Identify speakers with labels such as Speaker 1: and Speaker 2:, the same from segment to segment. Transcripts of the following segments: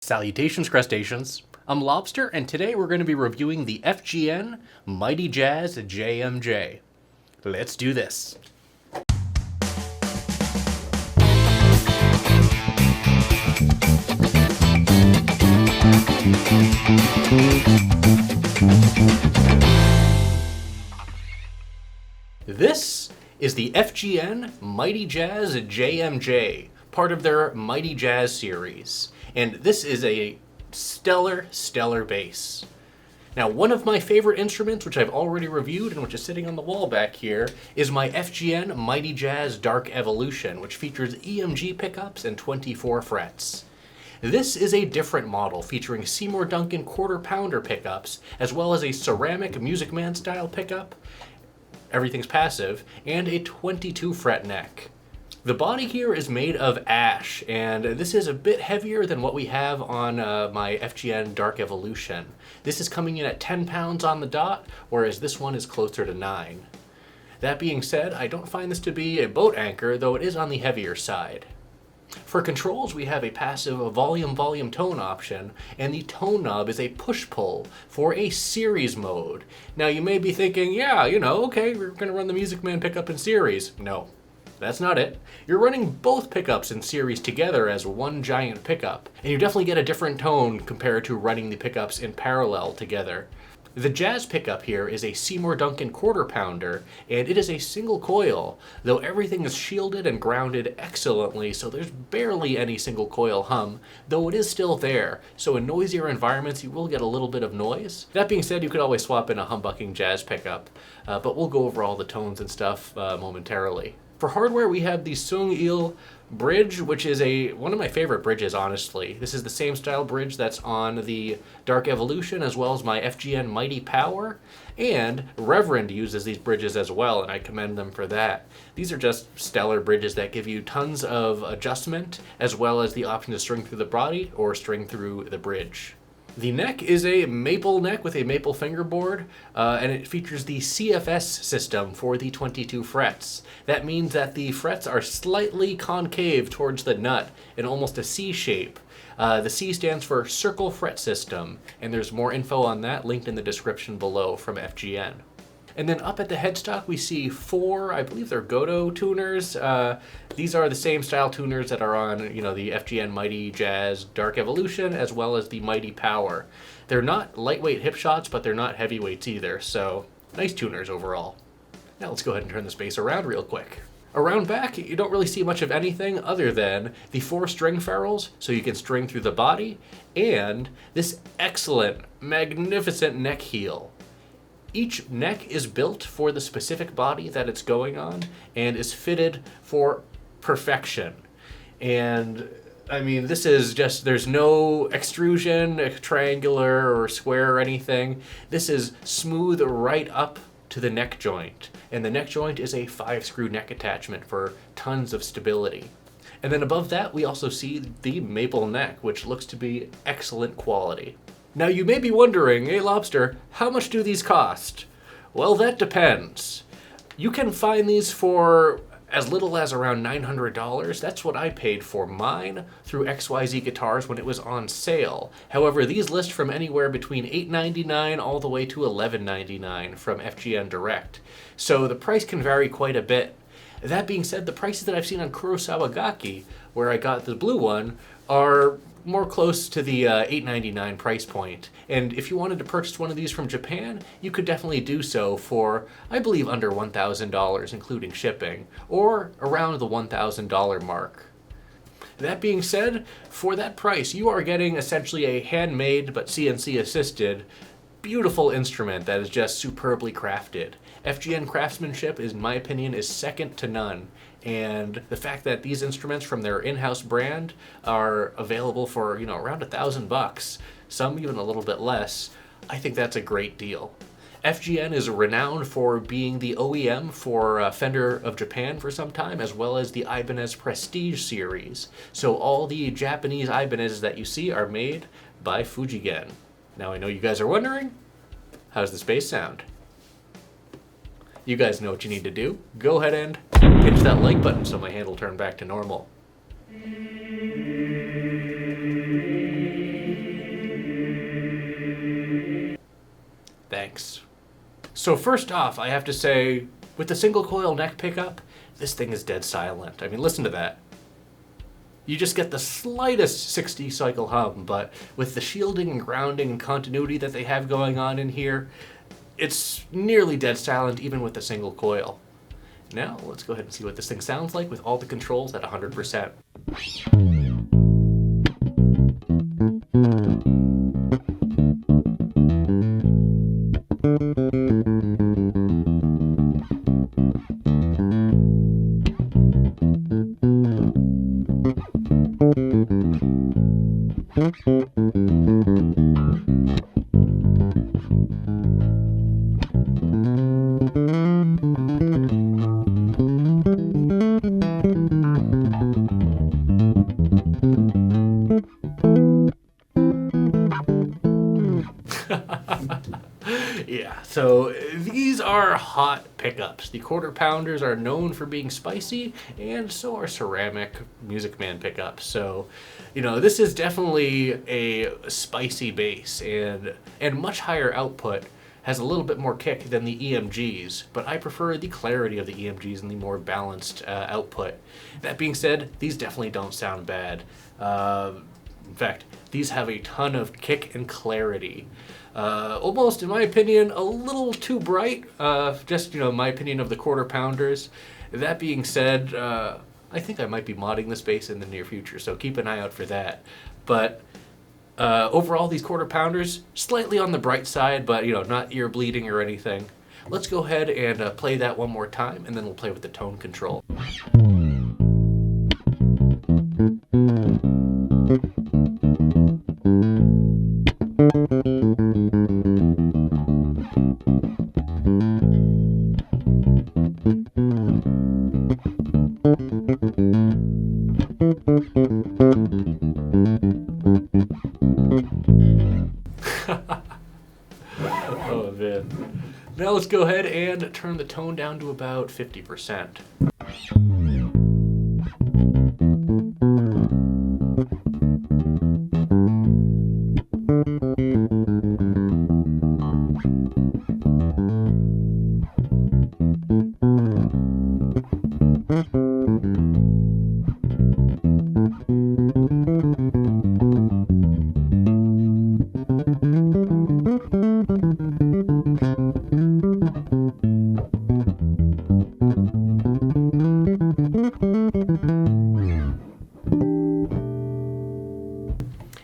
Speaker 1: Salutations, crustaceans. I'm Lobster, and today we're going to be reviewing the FGN Mighty Jazz JMJ. Let's do this. This is the FGN Mighty Jazz JMJ, part of their Mighty Jazz series. And this is a stellar bass. Now, one of my favorite instruments, which I've already reviewed and which is sitting on the wall back here, is my FGN Mighty Jazz Dark Evolution, which features EMG pickups and 24 frets. This is a different model featuring Seymour Duncan quarter-pounder pickups, as well as a ceramic Music Man style pickup, everything's passive, and a 22 fret neck. The body here is made of ash, and this is a bit heavier than what we have on my FGN Dark Evolution. This is coming in at 10 pounds on the dot, whereas this one is closer to 9. That being said, I don't find this to be a boat anchor, though it is on the heavier side. For controls, we have a passive volume tone option, and the tone knob is a push-pull for a series mode. Now you may be thinking, okay, we're going to run the Music Man pickup in series. No. That's not it. You're running both pickups in series together as one giant pickup, and you definitely get a different tone compared to running the pickups in parallel together. The jazz pickup here is a Seymour Duncan quarter-pounder, and it is a single coil, though everything is shielded and grounded excellently, so there's barely any single coil hum, though it is still there, so in noisier environments you will get a little bit of noise. That being said, you could always swap in a humbucking jazz pickup, but we'll go over all the tones and stuff momentarily. For hardware, we have the Sung Il bridge, which is one of my favorite bridges, honestly. This is the same style bridge that's on the Dark Evolution, as well as my FGN Mighty Power, and Reverb uses these bridges as well, and I commend them for that. These are just stellar bridges that give you tons of adjustment, as well as the option to string through the body or string through the bridge. The neck is a maple neck with a maple fingerboard, and it features the CFS system for the 22 frets. That means that the frets are slightly concave towards the nut in almost a C shape. The C stands for Circle Fret System, and there's more info on that linked in the description below from FGN. And then up at the headstock, we see 4, I believe they're Godot tuners. These are the same style tuners that are on, the FGN Mighty Jazz Dark Evolution, as well as the Mighty Power. They're not lightweight hip shots, but they're not heavyweights either, so nice tuners overall. Now let's go ahead and turn this bass around real quick. Around back, you don't really see much of anything other than the 4 string ferrules, so you can string through the body, and this excellent, magnificent neck heel. Each neck is built for the specific body that it's going on and is fitted for perfection. And I mean, this is just, there's no extrusion, triangular or square or anything. This is smooth right up to the neck joint. And the neck joint is a 5-screw neck attachment for tons of stability. And then above that, we also see the maple neck, which looks to be excellent quality. Now you may be wondering, hey Lobster, how much do these cost? Well, that depends. You can find these for as little as around $900. That's what I paid for mine through XYZ Guitars when it was on sale. However, these list from anywhere between $8.99 all the way to $11.99 from FGN Direct. So the price can vary quite a bit. That being said, the prices that I've seen on Kurosawa Gaki, where I got the blue one, are more close to the $8.99 price point. And if you wanted to purchase one of these from Japan, you could definitely do so for, I believe, under $1,000, including shipping, or around the $1,000 mark. That being said, for that price, you are getting essentially a handmade but CNC-assisted, beautiful instrument that is just superbly crafted. FGN craftsmanship, in my opinion, is second to none. And the fact that these instruments from their in-house brand are available for, around $1,000, some even a little bit less, I think that's a great deal. FGN is renowned for being the OEM for Fender of Japan for some time, as well as the Ibanez Prestige series. So all the Japanese Ibanezes that you see are made by Fujigen. Now I know you guys are wondering, how's this bass sound? You guys know what you need to do. Go ahead and pinch that like button so my hand will turn back to normal. Thanks. So first off, I have to say, with the single coil neck pickup, this thing is dead silent. I mean, listen to that. You just get the slightest 60 cycle hum, but with the shielding and grounding and continuity that they have going on in here, it's nearly dead silent even with the single coil. Now, let's go ahead and see what this thing sounds like with all the controls at 100%. Yeah, so these are hot pickups. The quarter pounders are known for being spicy, and so are ceramic Music Man pickups. So, you know, this is definitely a spicy bass and much higher output. Has a little bit more kick than the EMGs, but I prefer the clarity of the EMGs and the more balanced output. That being said, these definitely don't sound bad. In fact, these have a ton of kick and clarity. Almost, in my opinion, a little too bright. Just, you know, my opinion of the quarter pounders. That being said, I think I might be modding this bass in the near future, so keep an eye out for that. But overall, these quarter pounders, slightly on the bright side, but, you know, not ear bleeding or anything. Let's go ahead and play that one more time, and then we'll play with the tone control. Oh man. Now let's go ahead and turn the tone down to about 50%.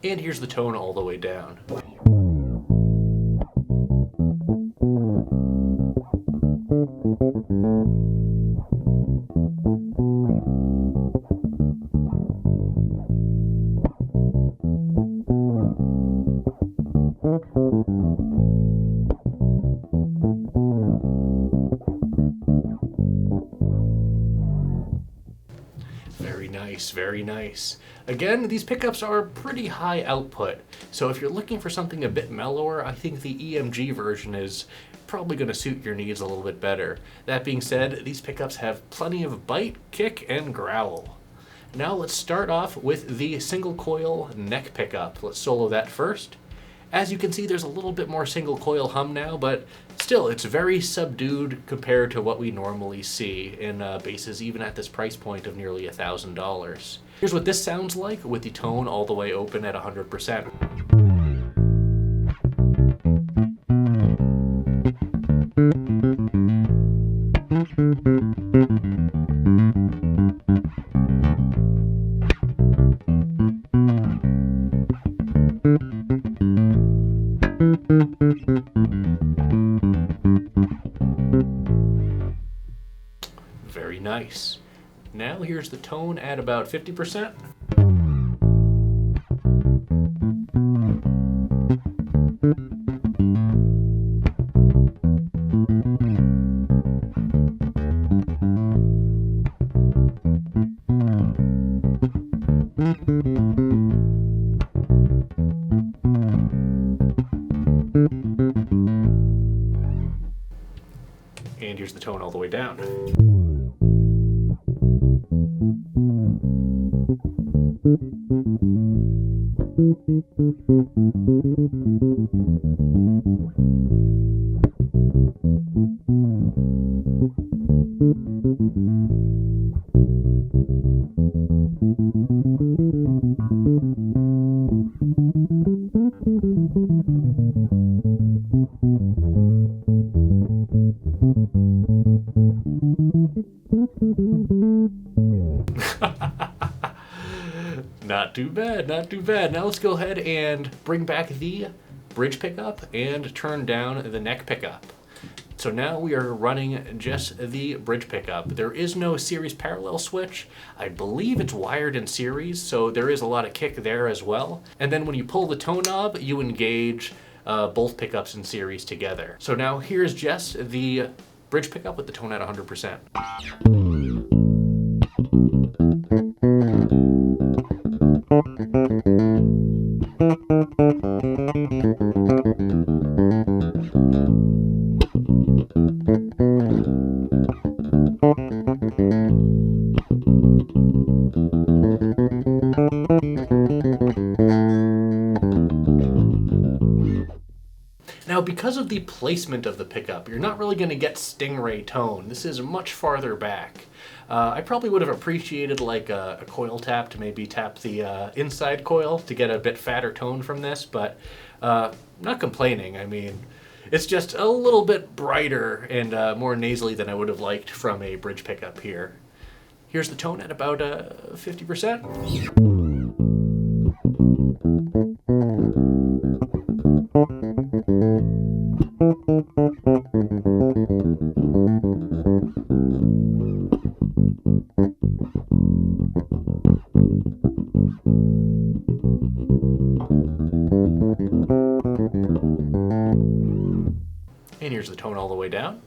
Speaker 1: And here's the tone all the way down. Very nice, very nice. Again, these pickups are pretty high output, so if you're looking for something a bit mellower, I think the EMG version is probably going to suit your needs a little bit better. That being said, these pickups have plenty of bite, kick, and growl. Now let's start off with the single coil neck pickup. Let's solo that first. As you can see, there's a little bit more single coil hum now, but still, it's very subdued compared to what we normally see in basses, even at this price point of nearly $1,000. Here's what this sounds like with the tone all the way open at 100%. Very nice. Now here's the tone at about 50%. And here's the tone all the way down. Not too bad, not too bad. Now let's go ahead and bring back the bridge pickup and turn down the neck pickup. So now we are running just the bridge pickup. There is no series parallel switch. I believe it's wired in series, so there is a lot of kick there as well. And then when you pull the tone knob, you engage both pickups in series together. So now here's just the bridge pickup with the tone at 100%. Now, because of the placement of the pickup, you're not really going to get Stingray tone. This is much farther back. I probably would have appreciated like a coil tap to maybe tap the inside coil to get a bit fatter tone from this, but not complaining. I mean, it's just a little bit brighter and more nasally than I would have liked from a bridge pickup here. Here's the tone at about 50%. And here's the tone all the way down.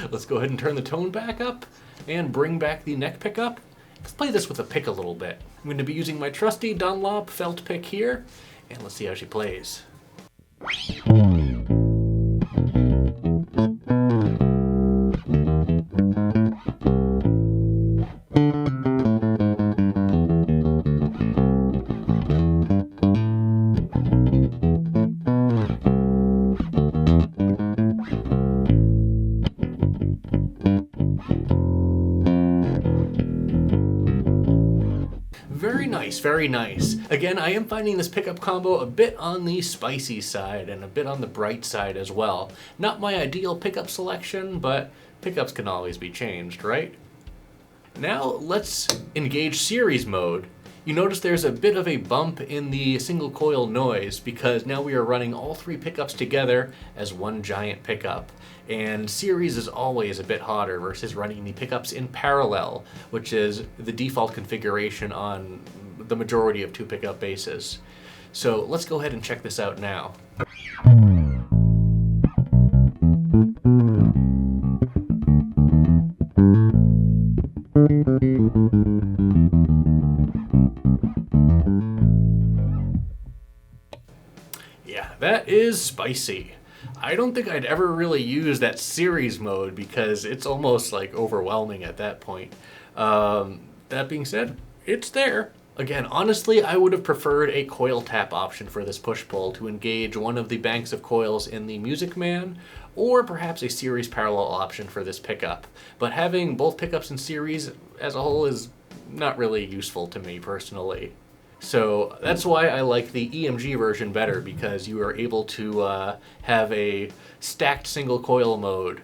Speaker 1: Let's go ahead and turn the tone back up and bring back the neck pickup. Let's play this with a pick a little bit. I'm going to be using my trusty Dunlop felt pick here, and let's see how she plays. Very nice, very nice. Again, I am finding this pickup combo a bit on the spicy side and a bit on the bright side as well. Not my ideal pickup selection, but pickups can always be changed, right? Now let's engage series mode. You notice there's a bit of a bump in the single coil noise because now we are running all three pickups together as one giant pickup. And series is always a bit hotter versus running the pickups in parallel, which is the default configuration on the majority of two pickup basses. So let's go ahead and check this out now. Yeah, that is spicy. I don't think I'd ever really use that series mode because it's almost like overwhelming at that point. That being said, it's there. Again, honestly, I would have preferred a coil tap option for this push-pull to engage one of the banks of coils in the Music Man, or perhaps a series parallel option for this pickup. But having both pickups in series as a whole is not really useful to me personally. So that's why I like the EMG version better, because you are able to have a stacked single coil mode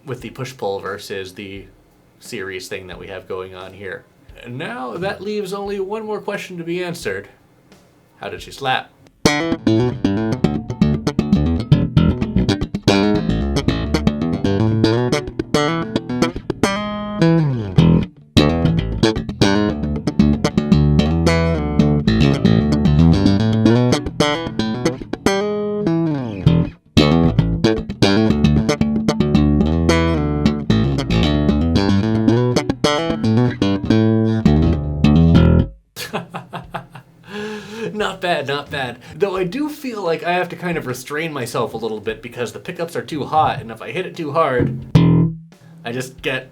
Speaker 1: with the push-pull versus the series thing that we have going on here. And now that leaves only one more question to be answered. How did she slap? Not bad, not bad. Though I do feel like I have to kind of restrain myself a little bit because the pickups are too hot, and if I hit it too hard, I just get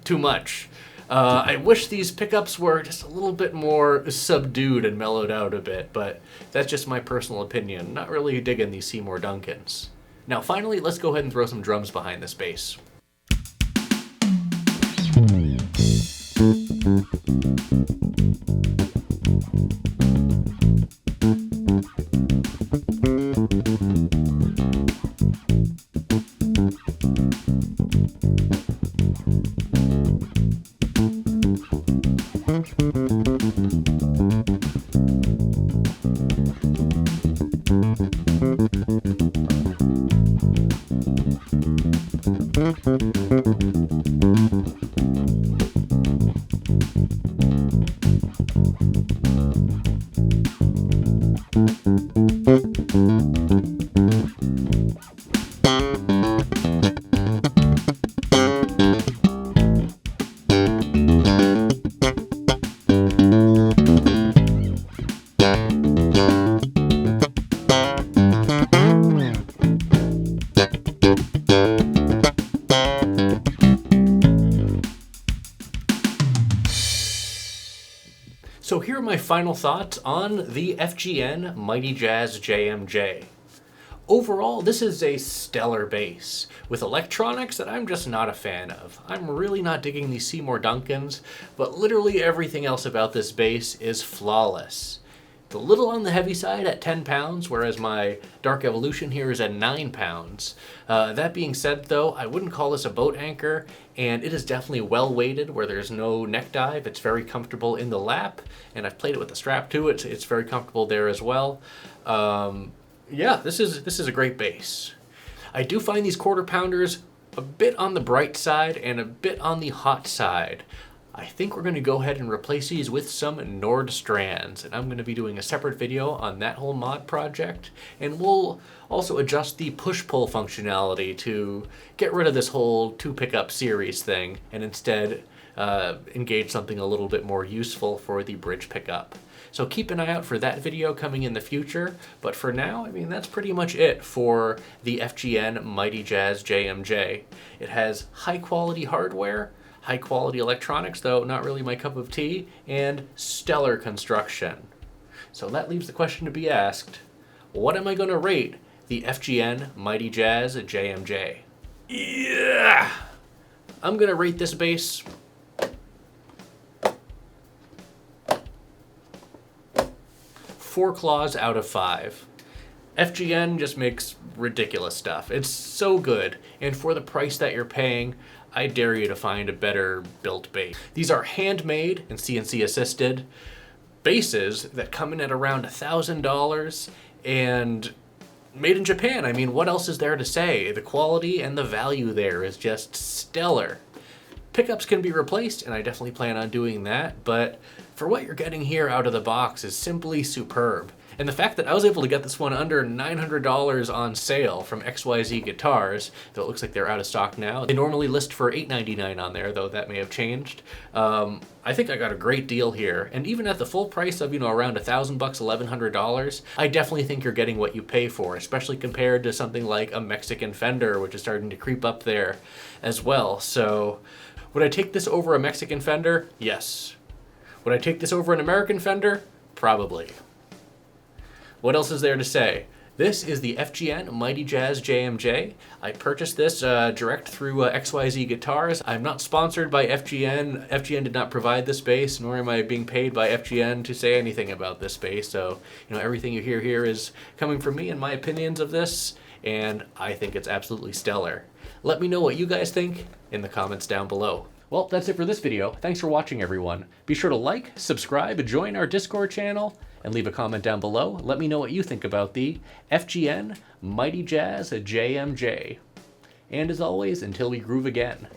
Speaker 1: too much. I wish these pickups were just a little bit more subdued and mellowed out a bit, but that's just my personal opinion. Not really digging these Seymour Duncans. Now finally, let's go ahead and throw some drums behind this bass. So here are my final thoughts on the FGN Mighty Jazz JMJ. Overall, this is a stellar bass with electronics that I'm just not a fan of. I'm really not digging these Seymour Duncans, but literally everything else about this bass is flawless. It's a little on the heavy side at 10 pounds, whereas my Dark Evolution here is at 9 pounds. That being said though, I wouldn't call this a boat anchor, and it is definitely well weighted where there's no neck dive. It's very comfortable in the lap, and I've played it with the strap to it. It's very comfortable there as well. Yeah, this is a great bass. I do find these quarter pounders a bit on the bright side and a bit on the hot side. I think we're going to go ahead and replace these with some Nord strands, and I'm going to be doing a separate video on that whole mod project, and we'll also adjust the push-pull functionality to get rid of this whole 2-pickup series thing and instead engage something a little bit more useful for the bridge pickup. So keep an eye out for that video coming in the future, but for now, I mean, that's pretty much it for the FGN Mighty Jazz JMJ. It has high-quality hardware, high-quality electronics, though not really my cup of tea, and stellar construction. So that leaves the question to be asked, what am I going to rate the FGN Mighty Jazz JMJ? Yeah! I'm going to rate this bass 4 claws out of 5. FGN just makes ridiculous stuff. It's so good, and for the price that you're paying, I dare you to find a better built bass. These are handmade and CNC assisted basses that come in at around $1,000 and made in Japan. I mean, what else is there to say? The quality and the value there is just stellar. Pickups can be replaced, and I definitely plan on doing that, but for what you're getting here out of the box is simply superb. And the fact that I was able to get this one under $900 on sale from XYZ Guitars, though it looks like they're out of stock now. They normally list for $8.99 on there, though that may have changed. I think I got a great deal here. And even at the full price of, around $1,000, $1,100, I definitely think you're getting what you pay for, especially compared to something like a Mexican Fender, which is starting to creep up there as well. So would I take this over a Mexican Fender? Yes. Would I take this over an American Fender? Probably. What else is there to say? This is the FGN Mighty Jazz JMJ. I purchased this direct through XYZ Guitars. I'm not sponsored by FGN. FGN did not provide this bass, nor am I being paid by FGN to say anything about this bass. So, everything you hear here is coming from me and my opinions of this, and I think it's absolutely stellar. Let me know what you guys think in the comments down below. Well, that's it for this video. Thanks for watching, everyone. Be sure to like, subscribe, join our Discord channel, and leave a comment down below. Let me know what you think about the FGN Mighty Jazz JMJ. And as always, until we groove again.